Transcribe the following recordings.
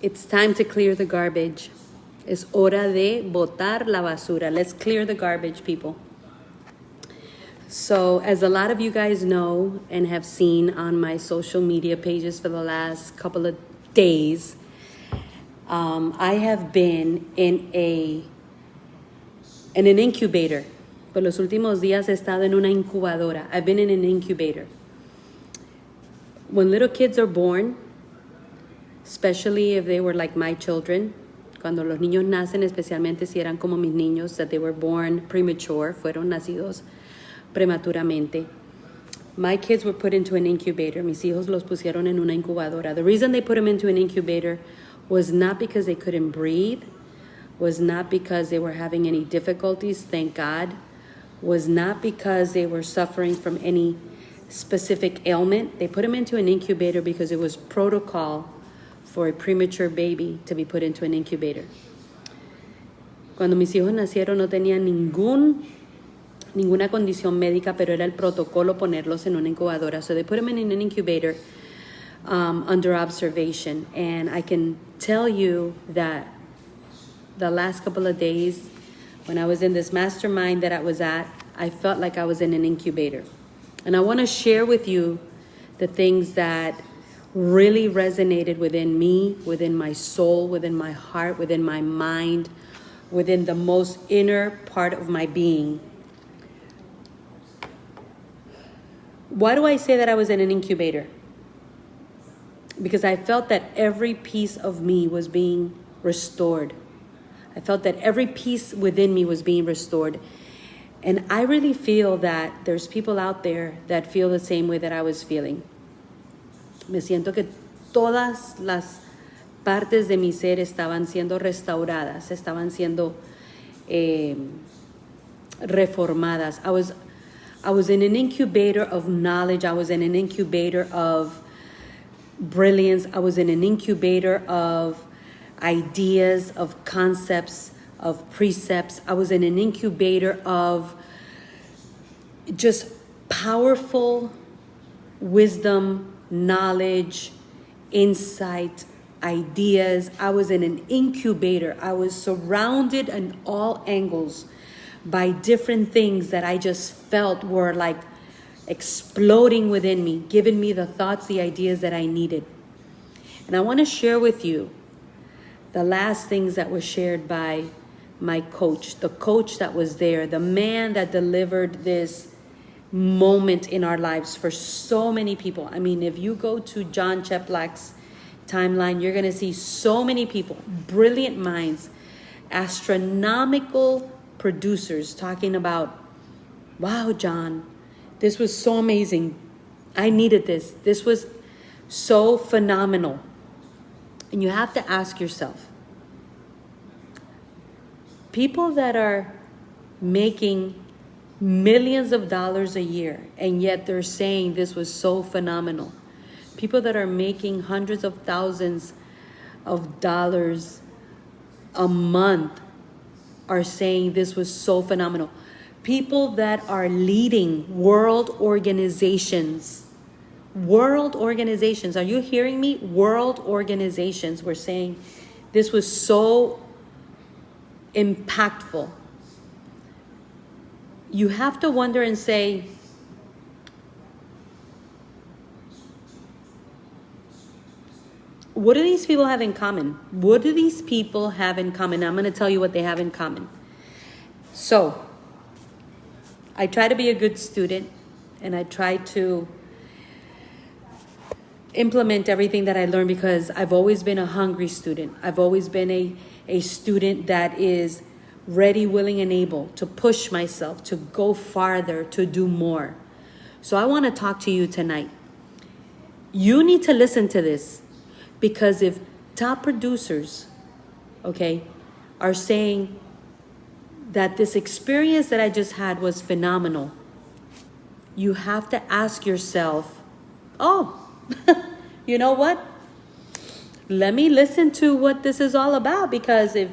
It's time to clear the garbage. Es hora de botar la basura. Let's clear the garbage, people. So, as a lot of you guys know and have seen on my social media pages for the last couple of days, I have been in an incubator. Por los últimos días he estado en una incubadora. I've been in an incubator. When little kids are born, especially if they were like my children, cuando los niños nacen, especialmente si eran como mis niños, that they were born premature, fueron nacidos prematuramente. My kids were put into an incubator. Mis hijos los pusieron en una incubadora. The reason they put them into an incubator was not because they couldn't breathe, was not because they were having any difficulties, thank God, was not because they were suffering from any specific ailment. They put them into an incubator because it was protocol for a premature baby to be put into an incubator. Cuando mis hijos nacieron no tenían ninguna condición médica, pero era el protocolo ponerlos en una incubadora. So they put them in an incubator under observation. And I can tell you that the last couple of days, when I was in this mastermind that I was at, I felt like I was in an incubator. And I want to share with you the things that really resonated within me, within my soul, within my heart, within my mind, within the most inner part of my being. Why do I say that I was in an incubator? Because I felt that every piece of me was being restored. I felt that every piece within me was being restored. And I really feel that there's people out there that feel the same way that I was feeling. Me siento que todas las partes de mi ser estaban siendo restauradas, estaban siendo reformadas. I was in an incubator of knowledge. I was in an incubator of brilliance. I was in an incubator of ideas, of concepts, of precepts. I was in an incubator of just powerful wisdom, knowledge, insight, ideas. I was in an incubator. I was surrounded on all angles by different things that I just felt were like exploding within me, giving me the thoughts, the ideas that I needed. And I want to share with you the last things that were shared by my coach, the coach that was there, the man that delivered this moment in our lives for so many people. I mean, if you go to John Cheplack's timeline, you're going to see so many people, brilliant minds, astronomical producers talking about, wow, John, this was so amazing. I needed this. This was so phenomenal. And you have to ask yourself, people that are making millions of dollars a year, and yet they're saying this was so phenomenal. People that are making hundreds of thousands of dollars a month are saying this was so phenomenal. People that are leading world organizations. Are you hearing me? World organizations were saying this was so impactful. You have to wonder and say, what do these people have in common? What do these people have in common? I'm going to tell you what they have in common. So, I try to be a good student, and I try to implement everything that I learn because I've always been a hungry student. I've always been a student that is ready, willing, and able to push myself, to go farther, to do more. So I want to talk to you tonight. You need to listen to this because if top producers, okay, are saying that this experience that I just had was phenomenal, you have to ask yourself, oh, you know what? Let me listen to what this is all about, because if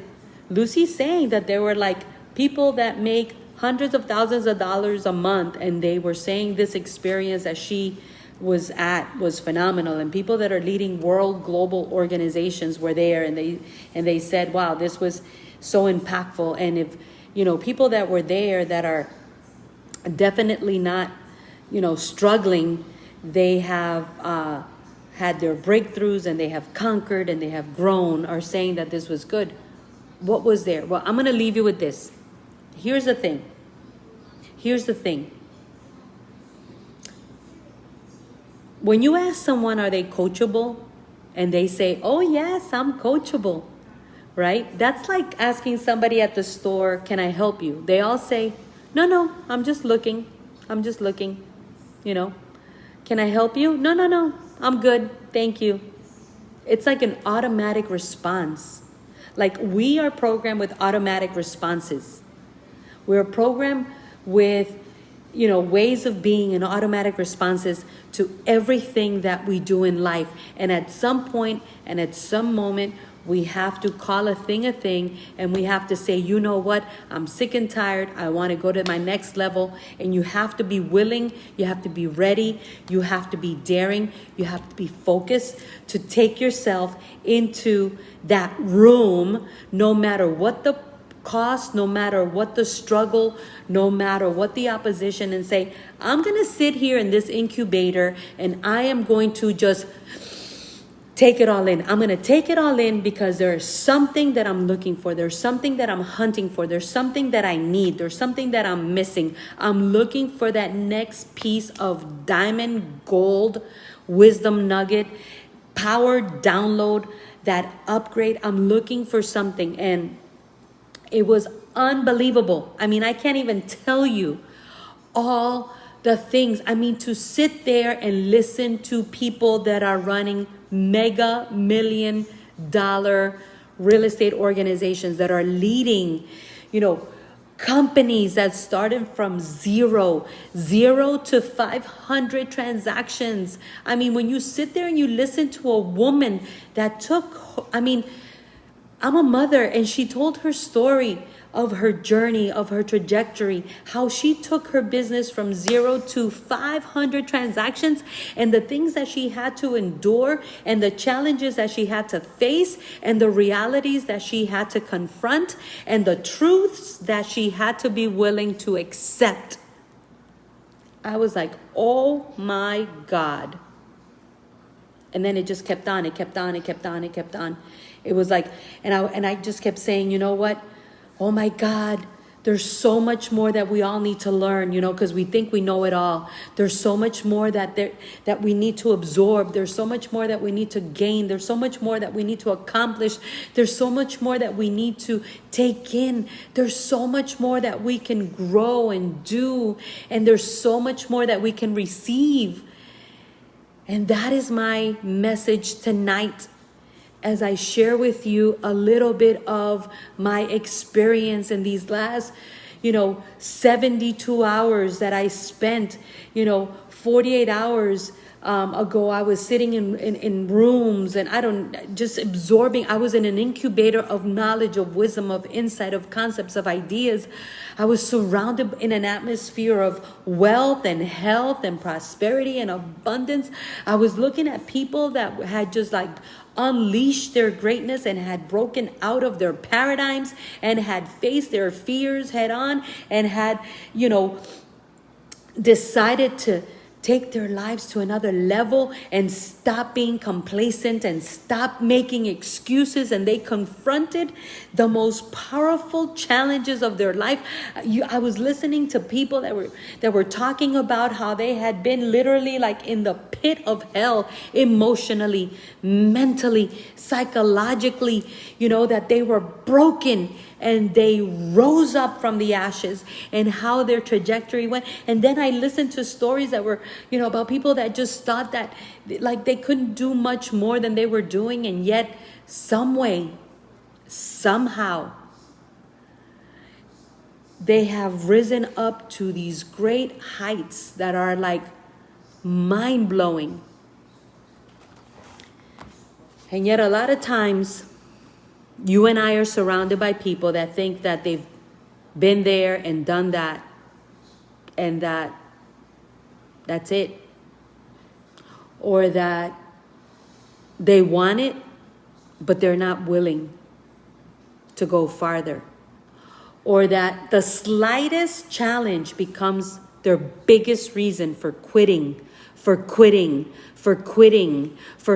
Lucy's saying that there were like people that make hundreds of thousands of dollars a month and they were saying this experience that she was phenomenal, and people that are leading world global organizations were there, and they said, wow, this was so impactful. And if people that were there that are definitely not struggling, they have had their breakthroughs, and they have conquered, and they have grown, are saying that this was good. What was there? Well, I'm going to leave you with this. Here's the thing. When you ask someone, are they coachable? And they say, oh yes, I'm coachable, right? That's like asking somebody at the store, can I help you? They all say, no, I'm just looking. Can I help you? No, I'm good, thank you. It's like an automatic response. Like, we are programmed with automatic responses. We're programmed with ways of being and automatic responses to everything that we do in life. And at some point and at some moment, we have to call a thing, and we have to say, you know what? I'm sick and tired. I want to go to my next level. And you have to be willing. You have to be ready. You have to be daring. You have to be focused to take yourself into that room, no matter what the cost, no matter what the struggle, no matter what the opposition, and say, I'm going to sit here in this incubator, and I am going to just take it all in. I'm going to take it all in, because there's something that I'm looking for. There's something that I'm hunting for. There's something that I need. There's something that I'm missing. I'm looking for that next piece of diamond, gold, wisdom nugget, power download, that upgrade. I'm looking for something. And it was unbelievable. I mean, I can't even tell you all the things. I mean, to sit there and listen to people that are running mega $1,000,000 real estate organizations, that are leading, companies that started from zero to 500 transactions. I mean, when you sit there and you listen to a woman that I'm a mother, and she told her story of her journey, of her trajectory, how she took her business from 0 to 500 transactions, and the things that she had to endure, and the challenges that she had to face, and the realities that she had to confront, and the truths that she had to be willing to accept. I was like, oh my God. And then it just kept on. It kept on. It was like, and I just kept saying, you know what? Oh my God, there's so much more that we all need to learn, because we think we know it all. There's so much more that we need to absorb. There's so much more that we need to gain. There's so much more that we need to accomplish. There's so much more that we need to take in. There's so much more that we can grow and do. And there's so much more that we can receive. And that is my message tonight, as I share with you a little bit of my experience in these last, 72 hours that I spent, 48 hours ago. I was sitting in rooms, and just absorbing. I was in an incubator of knowledge, of wisdom, of insight, of concepts, of ideas. I was surrounded in an atmosphere of wealth and health and prosperity and abundance. I was looking at people that had just unleashed their greatness, and had broken out of their paradigms, and had faced their fears head on, and had, decided to take their lives to another level, and stop being complacent, and stop making excuses. And they confronted the most powerful challenges of their life. I was listening to people that were talking about how they had been literally in the pit of hell, emotionally, mentally, psychologically, that they were broken, and they rose up from the ashes, and how their trajectory went. And then I listened to stories that were, about people that just thought that they couldn't do much more than they were doing. And yet some way, somehow, they have risen up to these great heights that are mind-blowing. And yet a lot of times, you and I are surrounded by people that think that they've been there and done that, and that's it. or that they want it, but they're not willing to go farther, or that the slightest challenge becomes their biggest reason for quitting, for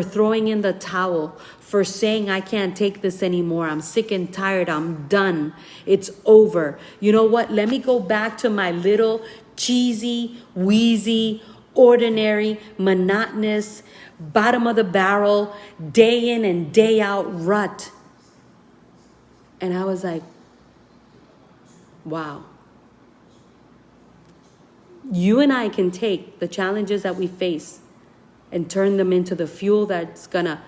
throwing in the towel, for saying, I can't take this anymore. I'm sick and tired. I'm done. It's over. You know what? Let me go back to my little cheesy, wheezy, ordinary, monotonous, bottom of the barrel, day in and day out rut. And I was like, wow. You and I can take the challenges that we face and turn them into the fuel that's gonna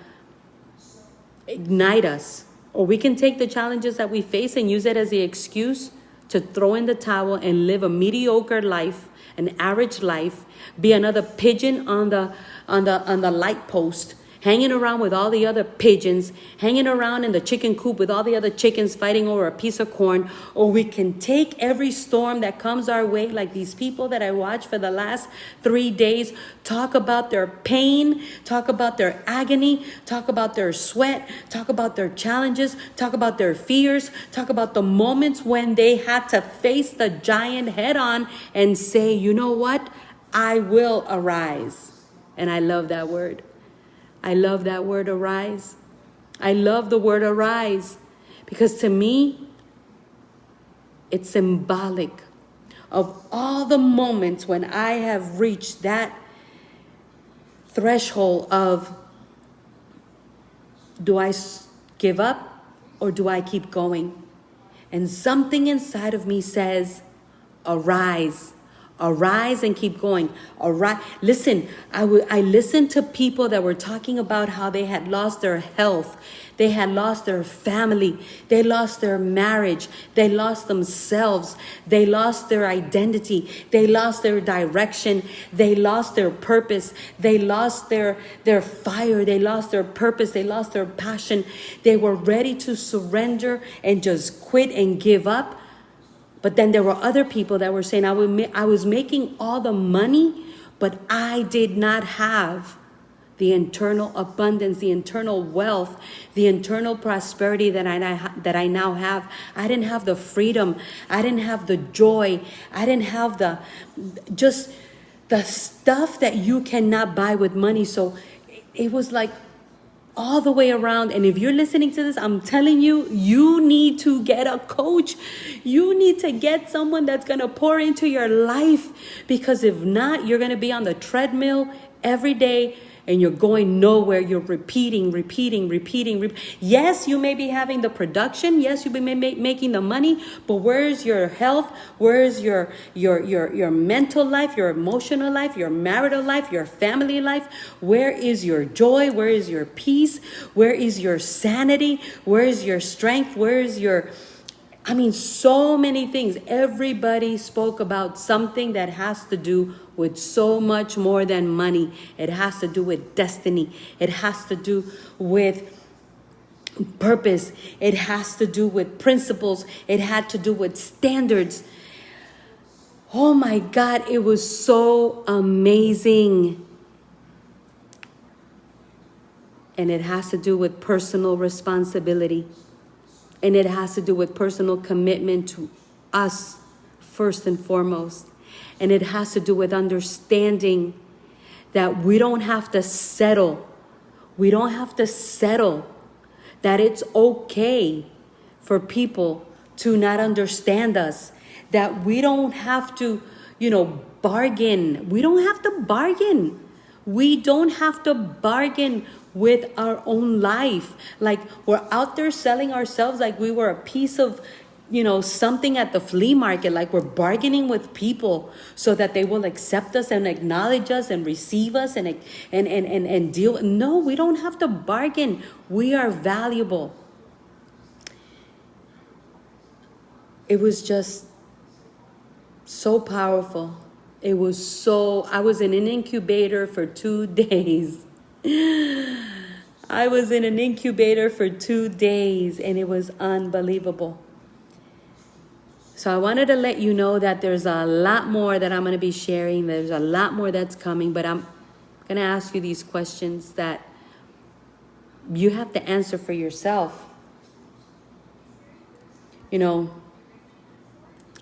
ignite us. Or we can take the challenges that we face and use it as the excuse to throw in the towel and live a mediocre life, an average life, be another pigeon on the light post, hanging around with all the other pigeons, hanging around in the chicken coop with all the other chickens fighting over a piece of corn. Or we can take every storm that comes our way, like these people that I watched for the last 3 days, talk about their pain, talk about their agony, talk about their sweat, talk about their challenges, talk about their fears, talk about the moments when they had to face the giant head on and say, you know what? I will arise. And I love that word. I love that word, arise. I love the word arise, because to me, it's symbolic of all the moments when I have reached that threshold of, do I give up or do I keep going? And something inside of me says, arise. Arise and keep going. Arise. Listen, I listened to people that were talking about how they had lost their health. They had lost their family. They lost their marriage. They lost themselves. They lost their identity. They lost their direction. They lost their purpose. They lost their fire. They lost their purpose. They lost their passion. They were ready to surrender and just quit and give up. But then there were other people that were saying, I was making all the money, but I did not have the internal abundance, the internal wealth, the internal prosperity that I now have. I didn't have the freedom. I didn't have the joy. I didn't have the stuff that you cannot buy with money. So it was like all the way around. And if you're listening to this, I'm telling you, you need to get a coach. You need to get someone that's going to pour into your life, because if not, you're going to be on the treadmill every day and you're going nowhere. You're repeating. Yes, you may be having the production. Yes, you may be making the money, but where's your health? Where's your mental life, your emotional life, your marital life, your family life? Where is your joy? Where is your peace? Where is your sanity? Where is your strength? Where is your... so many things. Everybody spoke about something that has to do with so much more than money. It has to do with destiny. It has to do with purpose. It has to do with principles. It had to do with standards. Oh my God, it was so amazing. And it has to do with personal responsibility. And it has to do with personal commitment to us first and foremost. And it has to do with understanding that we don't have to settle. We don't have to settle. That it's okay for people to not understand us. That we don't have to, bargain. We don't have to bargain. We don't have to bargain with our own life. Like we're out there selling ourselves like we were a piece of, something at the flea market. Like we're bargaining with people so that they will accept us and acknowledge us and receive us and deal. No, we don't have to bargain. We are valuable. It was just so powerful. I was in an incubator for 2 days. I was in an incubator for 2 days and it was unbelievable. So I wanted to let you know that there's a lot more that I'm going to be sharing. There's a lot more that's coming, but I'm I'm going to ask you these questions that you have to answer for yourself. You know,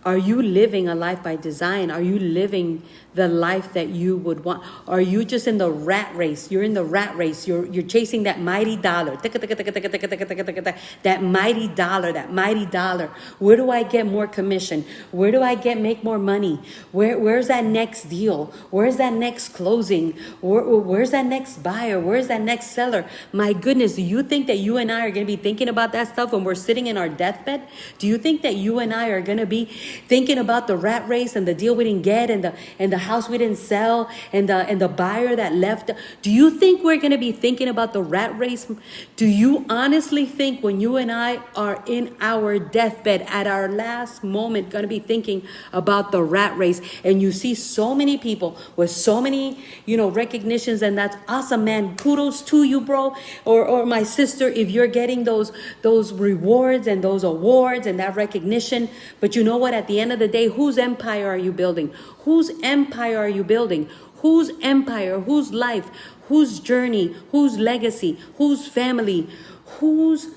are you living a life by design? Are you living the life that you would want? Are you just in the rat race? You're in the rat race. You're chasing that mighty dollar. That mighty dollar, that mighty dollar. Where do I get more commission? Where do I make more money? Where's that next deal? Where's that next closing? Where's that next buyer? Where's that next seller? My goodness, do you think that you and I are going to be thinking about that stuff when we're sitting in our deathbed? Do you think that you and I are going to be thinking about the rat race and the deal we didn't get and the house we didn't sell and the buyer that left? Do you think we're going to be thinking about the rat race? Do you honestly think when you and I are in our deathbed at our last moment going to be thinking about the rat race? And you see so many people with so many, recognitions, and that's awesome, man. Kudos to you, bro. Or my sister, if you're getting those rewards and those awards and that recognition. But you know what? At the end of the day, whose empire are you building? Whose empire are you building? Whose empire, whose life, whose journey, whose legacy, whose family, whose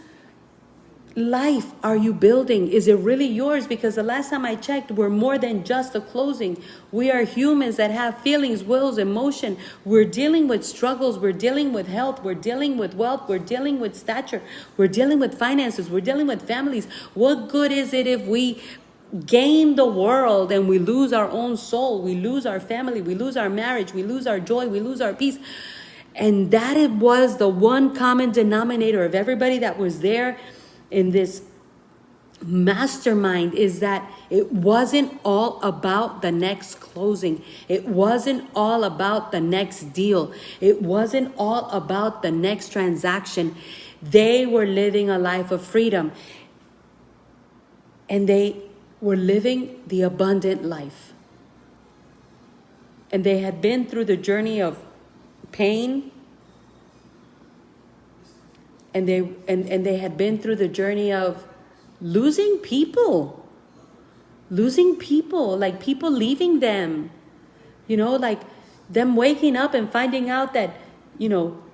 life are you building? Is it really yours? Because the last time I checked, we're more than just a closing. We are humans that have feelings, wills, emotion. We're dealing with struggles. We're dealing with health. We're dealing with wealth. We're dealing with stature. We're dealing with finances. We're dealing with families. What good is it if we gain the world and we lose our own soul? We lose our family. We lose our marriage. We lose our joy. We lose our peace. And that it was the one common denominator of everybody that was there in this mastermind, is that it wasn't all about the next closing. It wasn't all about the next deal. It wasn't all about the next transaction. They were living a life of freedom. And they were living the abundant life. And they had been through the journey of pain. And they had been through the journey of losing people, like people leaving them, like them waking up and finding out that,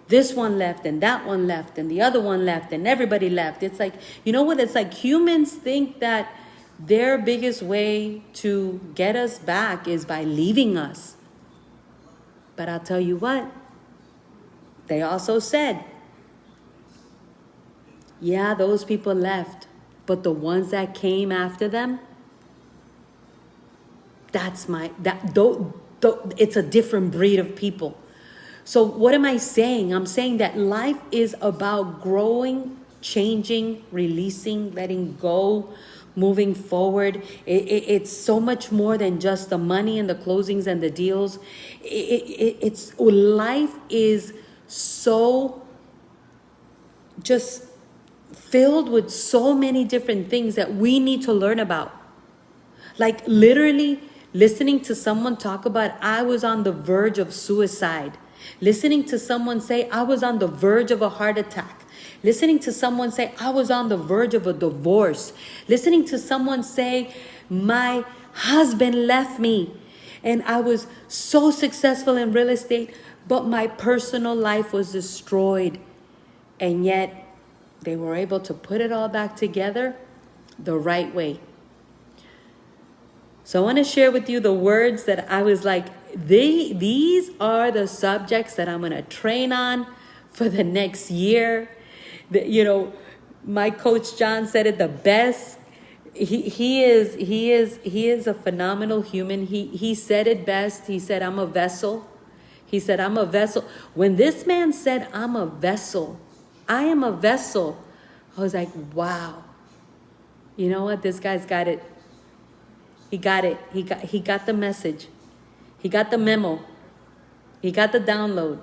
this one left and that one left and the other one left and everybody left. It's like, it's like humans think that their biggest way to get us back is by leaving us. But I'll tell you what, they also said, yeah, those people left, but the ones that came after them, it's a different breed of people. So what am I saying? I'm saying that life is about growing, changing, releasing, letting go, moving forward. It's so much more than just the money and the closings and the deals. Life is so just filled with so many different things that we need to learn about. Like literally listening to someone talk about, I was on the verge of suicide. Listening to someone say, I was on the verge of a heart attack. Listening to someone say, I was on the verge of a divorce. Listening to someone say, my husband left me and I was so successful in real estate, but my personal life was destroyed. And yet they were able to put it all back together the right way. So I want to share with you the words that I was like, these are the subjects that I'm going to train on for the next year. My coach John said it the best. He is a phenomenal human. He said it best. He said, I'm a vessel. He said, I'm a vessel. When this man said, I'm a vessel, I am a vessel, I was like, wow. You know what? This guy's got it. He got it. He got the message. He got the memo. He got the download.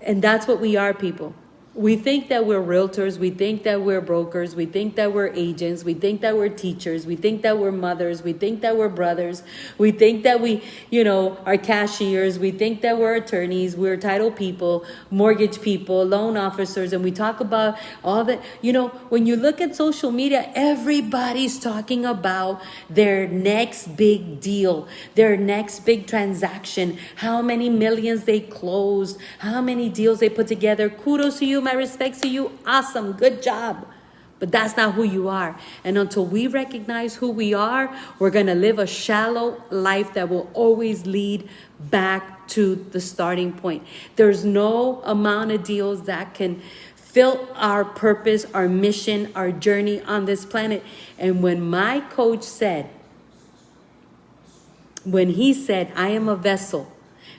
And that's what we are, people. We think that we're realtors, we think that we're brokers, we think that we're agents, we think that we're teachers, we think that we're mothers, we think that we're brothers, we think that we, are cashiers, we think that we're attorneys, we're title people, mortgage people, loan officers, and we talk about all that. When you look at social media, everybody's talking about their next big deal, their next big transaction, how many millions they closed, how many deals they put together. Kudos to you. My respects to you. Awesome. Good job. But that's not who you are. And until we recognize who we are, we're going to live a shallow life that will always lead back to the starting point. There's no amount of deals that can fill our purpose, our mission, our journey on this planet. And when my coach said, I am a vessel,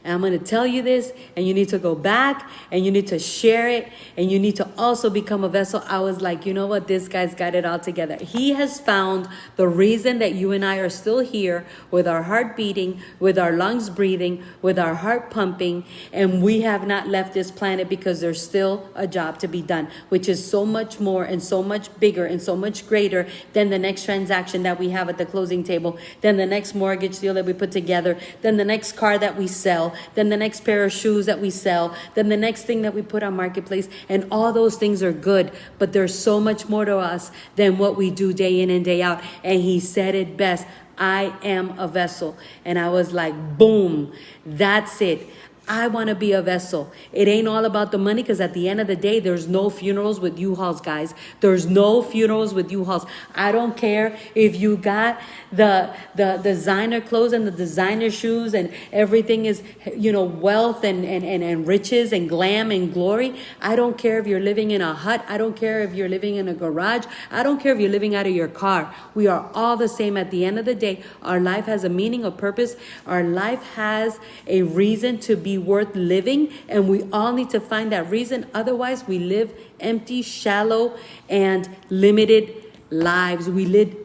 and I'm going to tell you this, and you need to go back, and you need to share it, and you need to also become a vessel. I was like, you know what? This guy's got it all together. He has found the reason that you and I are still here with our heart beating, with our lungs breathing, with our heart pumping, and we have not left this planet because there's still a job to be done, which is so much more and so much bigger and so much greater than the next transaction that we have at the closing table, than the next mortgage deal that we put together, than the next car that we sell, then the next pair of shoes that we sell, then the next thing that we put on Marketplace. And all those things are good, but there's so much more to us than what we do day in and day out. And he said it best, I am a vessel. And I was like, boom, that's it. I want to be a vessel. It ain't all about the money, because at the end of the day, there's no funerals with U-Hauls, guys. There's no funerals with U-Hauls. I don't care if you got the designer clothes and the designer shoes and everything is, wealth and riches and glam and glory. I don't care if you're living in a hut. I don't care if you're living in a garage. I don't care if you're living out of your car. We are all the same at the end of the day. Our life has a meaning, a purpose. Our life has a reason to be worth living, and we all need to find that reason. Otherwise, we live empty, shallow, and limited lives. We live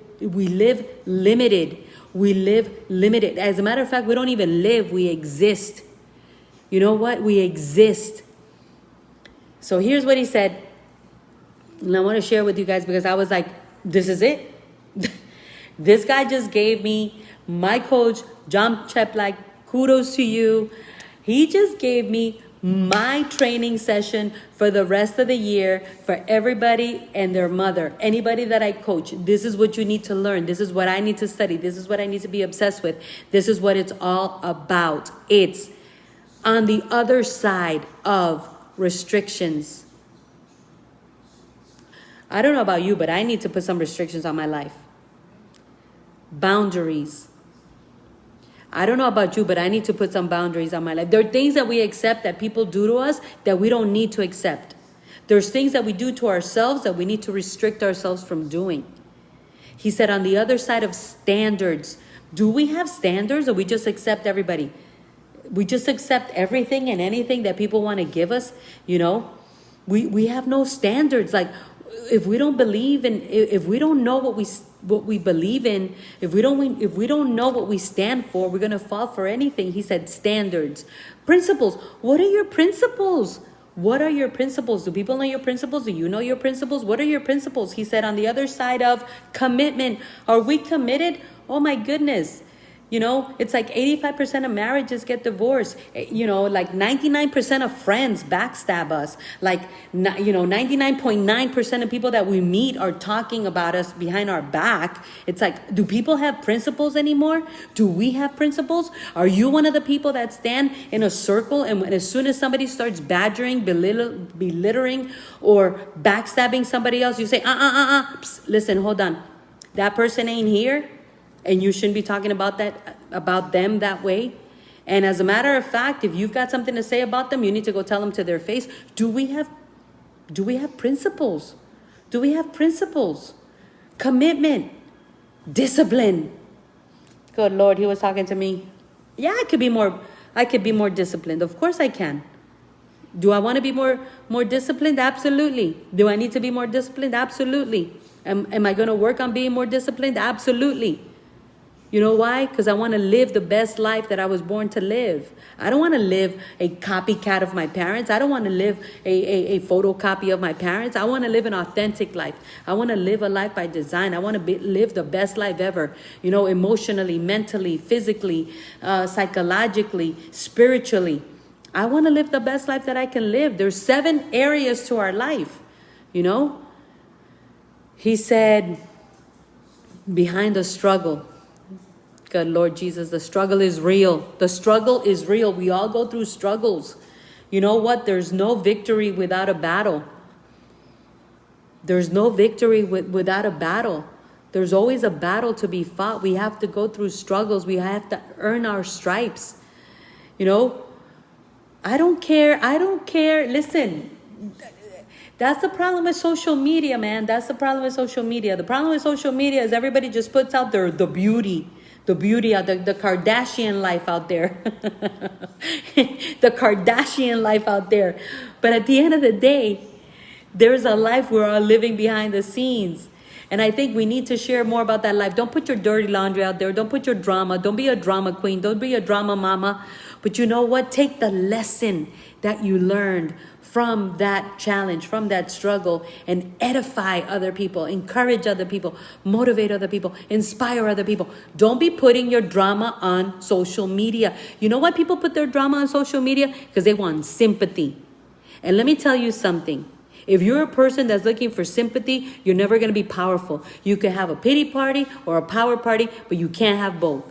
limited. We live limited. As a matter of fact, we don't even live, we exist. You know what? We exist. So here's what he said, and I want to share with you guys, because I was like, this is it. This guy just gave me, my coach, John Cheplak, kudos to you. He just gave me my training session for the rest of the year for everybody and their mother. Anybody that I coach, this is what you need to learn. This is what I need to study. This is what I need to be obsessed with. This is what it's all about. It's on the other side of restrictions. I don't know about you, but I need to put some restrictions on my life. Boundaries. I don't know about you, but I need to put some boundaries on my life. There are things that we accept that people do to us that we don't need to accept. There's things that we do to ourselves that we need to restrict ourselves from doing. He said, on the other side of standards, do we have standards, or we just accept everybody? We just accept everything and anything that people want to give us, We have no standards. Like, if we don't believe in, if we don't know what we believe in, if we don't know what we stand for, we're going to fall for anything. He said standards, principles. What are your principles? What are your principles? Do people know your principles? Do you know your principles? What are your principles? He said, on the other side of commitment, are we committed? Oh my goodness. It's like 85% of marriages get divorced. Like 99% of friends backstab us. Like, 99.9% of people that we meet are talking about us behind our back. It's like, do people have principles anymore? Do we have principles? Are you one of the people that stand in a circle, and as soon as somebody starts badgering, belittling, or backstabbing somebody else, you say, Psst, listen, hold on. That person ain't here. And you shouldn't be talking about them that way. And as a matter of fact, if you've got something to say about them, you need to go tell them to their face. Do we have principles? Do we have principles? Commitment, discipline. Good Lord, he was talking to me. Yeah, I could be more disciplined. Of course I can. Do I want to be more disciplined? Absolutely. Do I need to be more disciplined? Absolutely. Am I going to work on being more disciplined? Absolutely. You know why? Because I want to live the best life that I was born to live. I don't want to live a copycat of my parents. I don't want to live a photocopy of my parents. I want to live an authentic life. I want to live a life by design. I want to live the best life ever. You know, emotionally, mentally, physically, psychologically, spiritually. I want to live the best life that I can live. There's 7 areas to our life, you know. He said, behind the struggle, good Lord Jesus, the struggle is real. The struggle is real. We all go through struggles. You know what? There's no victory without a battle. There's no victory without a battle. There's always a battle to be fought. We have to go through struggles. We have to earn our stripes. You know, I don't care. Listen, that's the problem with social media, man. That's the problem with social media. The problem with social media is everybody just puts out the beauty out there, the Kardashian life out there. The Kardashian life out there. But at the end of the day, there's a life we're all living behind the scenes. And I think we need to share more about that life. Don't put your dirty laundry out there. Don't put your drama. Don't be a drama queen. Don't be a drama mama. But you know what? Take the lesson that you learned from that challenge, from that struggle, and edify other people, encourage other people, motivate other people, inspire other people. Don't be putting your drama on social media. You know why people put their drama on social media? Because they want sympathy. And let me tell you something. If you're a person that's looking for sympathy, you're never going to be powerful. You can have a pity party or a power party, but you can't have both.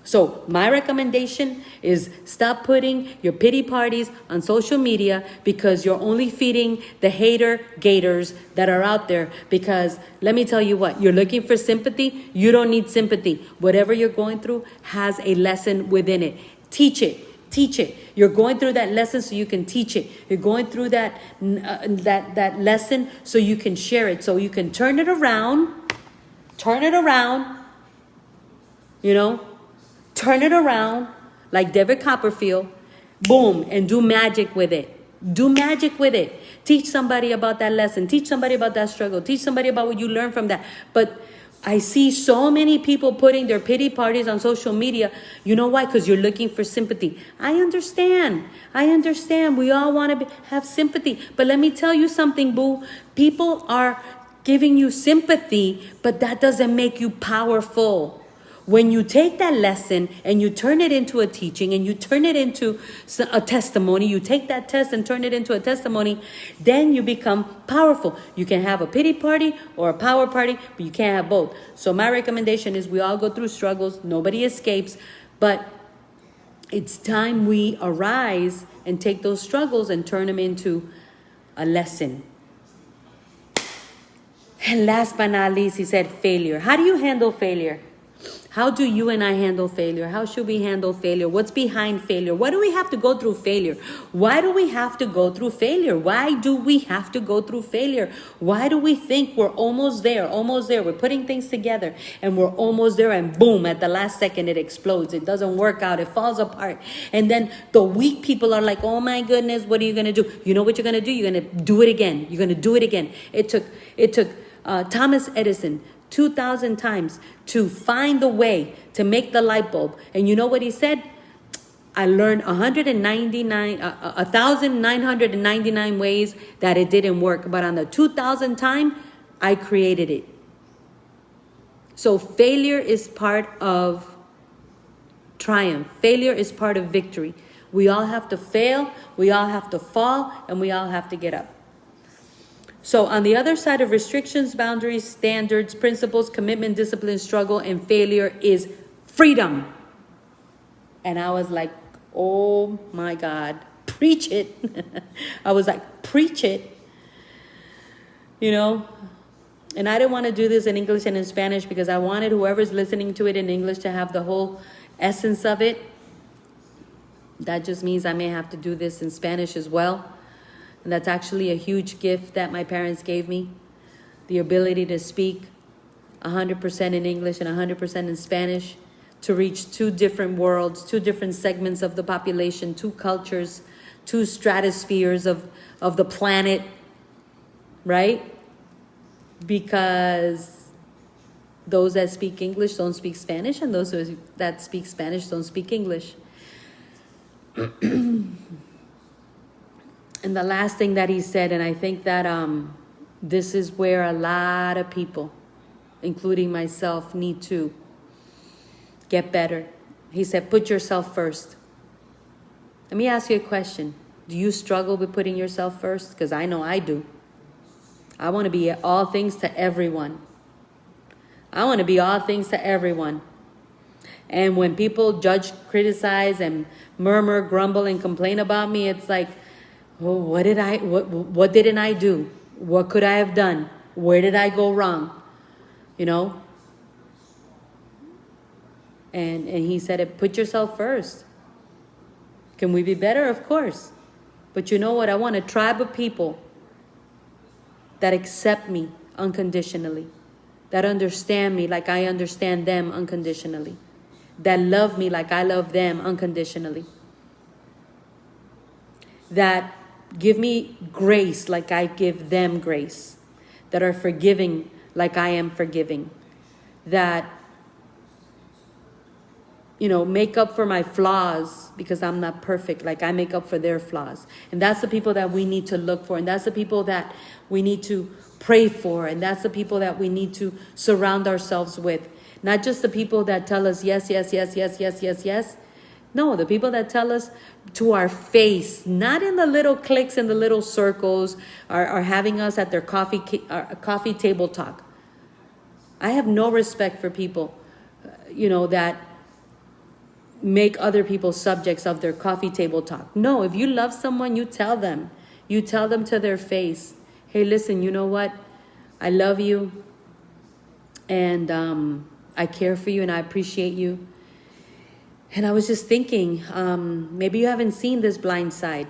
So my recommendation is stop putting your pity parties on social media, because you're only feeding the hater gators that are out there. Because let me tell you what, you're looking for sympathy. You don't need sympathy. Whatever you're going through has a lesson within it. Teach it. Teach it. You're going through that lesson so you can teach it. You're going through that lesson so you can share it, so you can turn it around. Turn it around. You know, turn it around like David Copperfield. Boom, and do magic with it. Do magic with it. Teach somebody about that lesson. Teach somebody about that struggle. Teach somebody about what you learned from that. But I see so many people putting their pity parties on social media. You know why? Because you're looking for sympathy. I understand. We all want to have sympathy. But let me tell you something, boo. People are giving you sympathy, but that doesn't make you powerful. When you take that lesson and you turn it into a teaching and you turn it into a testimony, you take that test and turn it into a testimony, then you become powerful. You can have a pity party or a power party, but you can't have both. So my recommendation is we all go through struggles. Nobody escapes, but it's time we arise and take those struggles and turn them into a lesson. And last but not least, he said failure. How do you handle failure? How do you and I handle failure? How should we handle failure? What's behind failure? Why do we have to go through failure? Why do we have to go through failure? Why do we have to go through failure? Why do we think we're almost there? We're putting things together and we're almost there, and boom, at the last second it explodes. It doesn't work out. It falls apart. And then the weak people are like, oh my goodness, what are you going to do? You know what you're going to do? You're going to do it again. You're going to do it again. It took Thomas Edison 2,000 times to find the way to make the light bulb. And you know what he said? I learned 1,999 ways that it didn't work. But on the 2,000th time, I created it. So failure is part of triumph. Failure is part of victory. We all have to fail, we all have to fall, and we all have to get up. So on the other side of restrictions, boundaries, standards, principles, commitment, discipline, struggle, and failure is freedom. And I was like, oh my God, preach it. I was like, preach it. You know, and I didn't want to do this in English and in Spanish because I wanted whoever's listening to it in English to have the whole essence of it. That just means I may have to do this in Spanish as well. And that's actually a huge gift that my parents gave me. The ability to speak 100% in English and 100% in Spanish, to reach 2 different worlds, 2 different segments of the population, 2 cultures, 2 stratospheres of the planet, right? Because Those that speak English don't speak Spanish, and those that speak Spanish don't speak English. And the last thing that he said, and I think that this is where a lot of people, including myself, need to get better. He said, put yourself first. Let me ask you a question. Do you struggle with putting yourself first? Because I know I do. I want to be all things to everyone. I want to be all things to everyone. And when people judge, criticize, and murmur, grumble, and complain about me, it's like, oh, what didn't I do? What could I have done? Where did I go wrong? You know? And he said, put yourself first. Can we be better? Of course. But you know what? I want a tribe of people that accept me unconditionally, that understand me like I understand them unconditionally, that love me like I love them unconditionally, that give me grace like I give them grace, that are forgiving like I am forgiving, that, you know, make up for my flaws because I'm not perfect, like I make up for their flaws. And that's the people that we need to look for. And that's the people that we need to pray for. And that's the people that we need to surround ourselves with. Not just the people that tell us yes, yes, yes, yes, yes, yes, yes. No, the people that tell us to our face, not in the little cliques and the little circles, are having us at their coffee table talk. I have no respect for people, you know, that make other people subjects of their coffee table talk. No, if you love someone, you tell them. You tell them to their face, hey, listen, you know what? I love you, and I care for you, and I appreciate you. And I was just thinking, maybe you haven't seen this blind side.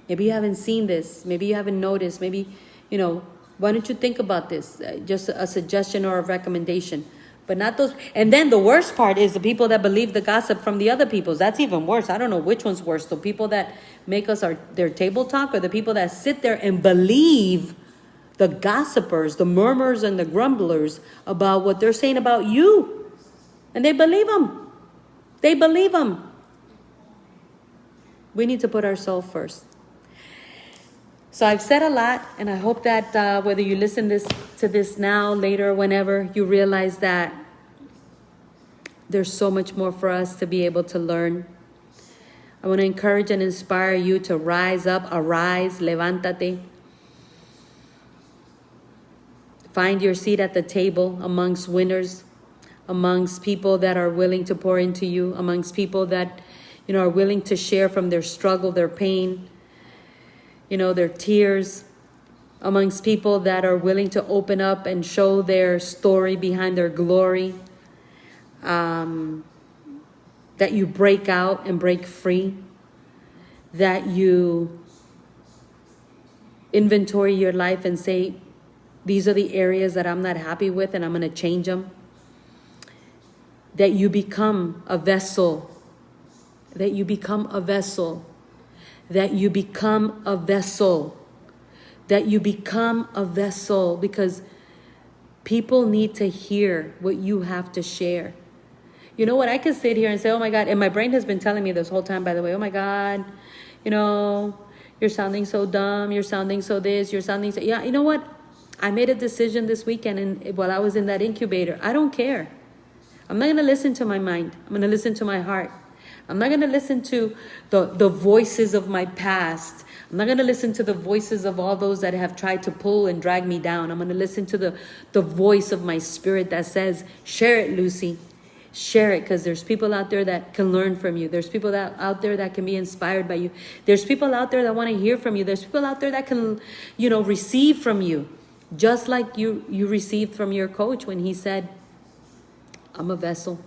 Maybe you haven't seen this. Maybe you haven't noticed. Maybe, you know, why don't you think about this? Just a suggestion or a recommendation. But not those. And then the worst part is the people that believe the gossip from the other people's. That's even worse. I don't know which one's worse. The people that make us their table talk, or the people that sit there and believe the gossipers, the murmurers and the grumblers about what they're saying about you. And they believe them. They believe them. We need to put ourselves first. So I've said a lot, and I hope that whether you listen to this now, later, whenever, you realize that there's so much more for us to be able to learn. I want to encourage and inspire you to rise up, arise, levántate. Find your seat at the table amongst winners, amongst people that are willing to pour into you, amongst people that, you know, are willing to share from their struggle, their pain, you know, their tears, amongst people that are willing to open up and show their story behind their glory, that you break out and break free, that you inventory your life and say, these are the areas that I'm not happy with and I'm going to change them, that you become a vessel, that you become a vessel, that you become a vessel, that you become a vessel, because people need to hear what you have to share. You know what? I could sit here and say, oh my God, and my brain has been telling me this whole time, by the way, oh my God, you know, you're sounding so dumb, you're sounding so this, you're sounding so, yeah, you know what? I made a decision this weekend, and while I was in that incubator, I don't care. I'm not going to listen to my mind. I'm going to listen to my heart. I'm not going to listen to the voices of my past. I'm not going to listen to the voices of all those that have tried to pull and drag me down. I'm going to listen to the voice of my spirit that says, share it, Lucy. Share it, because there's people out there that can learn from you. There's people out there that can be inspired by you. There's people out there that want to hear from you. There's people out there that can, you know, receive from you. Just like you received from your coach when he said, I'm a vessel.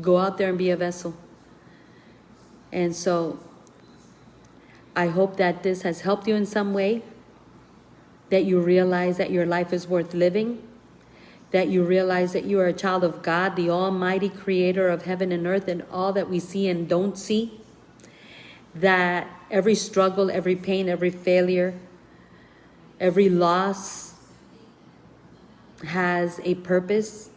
Go out there and be a vessel. And so I hope that this has helped you in some way, that you realize that your life is worth living, that you realize that you are a child of God, the almighty creator of heaven and earth and all that we see and don't see, that every struggle, every pain, every failure, every loss, has a purpose,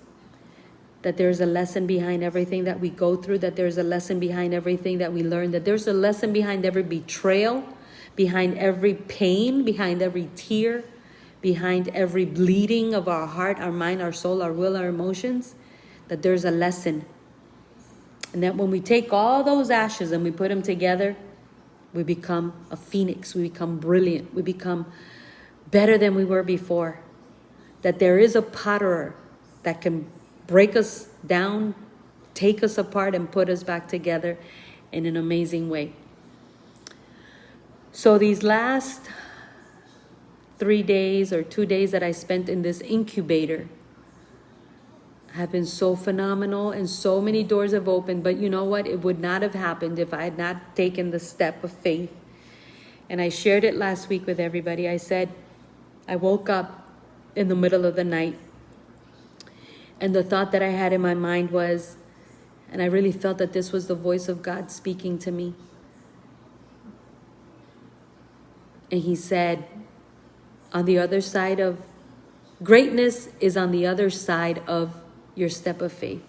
that there's a lesson behind everything that we go through, that there's a lesson behind everything that we learn, that there's a lesson behind every betrayal, behind every pain, behind every tear, behind every bleeding of our heart, our mind, our soul, our will, our emotions, that there's a lesson. And that when we take all those ashes and we put them together, we become a phoenix, we become brilliant, we become better than we were before. That there is a potterer that can break us down, take us apart, and put us back together in an amazing way. So these last 3 days or 2 days that I spent in this incubator have been so phenomenal, and so many doors have opened. But you know what? It would not have happened if I had not taken the step of faith. And I shared it last week with everybody. I said, I woke up in the middle of the night, and the thought that I had in my mind was, and I really felt that this was the voice of God speaking to me. And he said, on the other side of greatness is on the other side of your step of faith.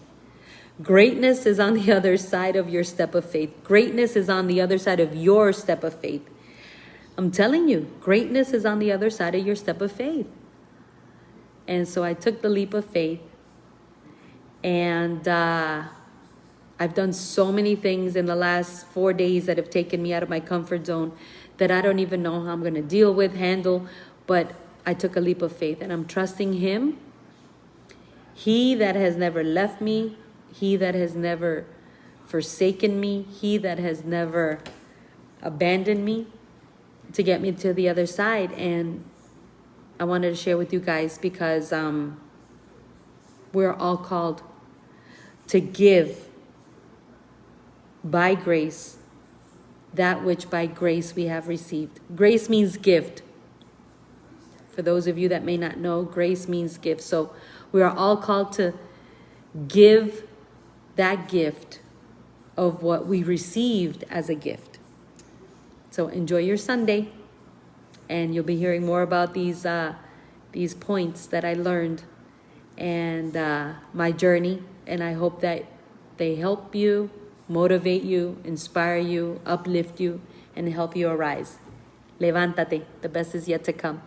Greatness is on the other side of your step of faith. Greatness is on the other side of your step of faith. I'm telling you, greatness is on the other side of your step of faith. And so I took the leap of faith. And I've done so many things in the last 4 days that have taken me out of my comfort zone that I don't even know how I'm going to deal with, handle. But I took a leap of faith, and I'm trusting him. He that has never left me, he that has never forsaken me, he that has never abandoned me, to get me to the other side. And I wanted to share with you guys because we're all called to give by grace that which by grace we have received. Grace means gift. For those of you that may not know, grace means gift. So we are all called to give that gift of what we received as a gift. So enjoy your Sunday, and you'll be hearing more about these points that I learned and my journey. And I hope that they help you, motivate you, inspire you, uplift you, and help you arise. Levántate. The best is yet to come.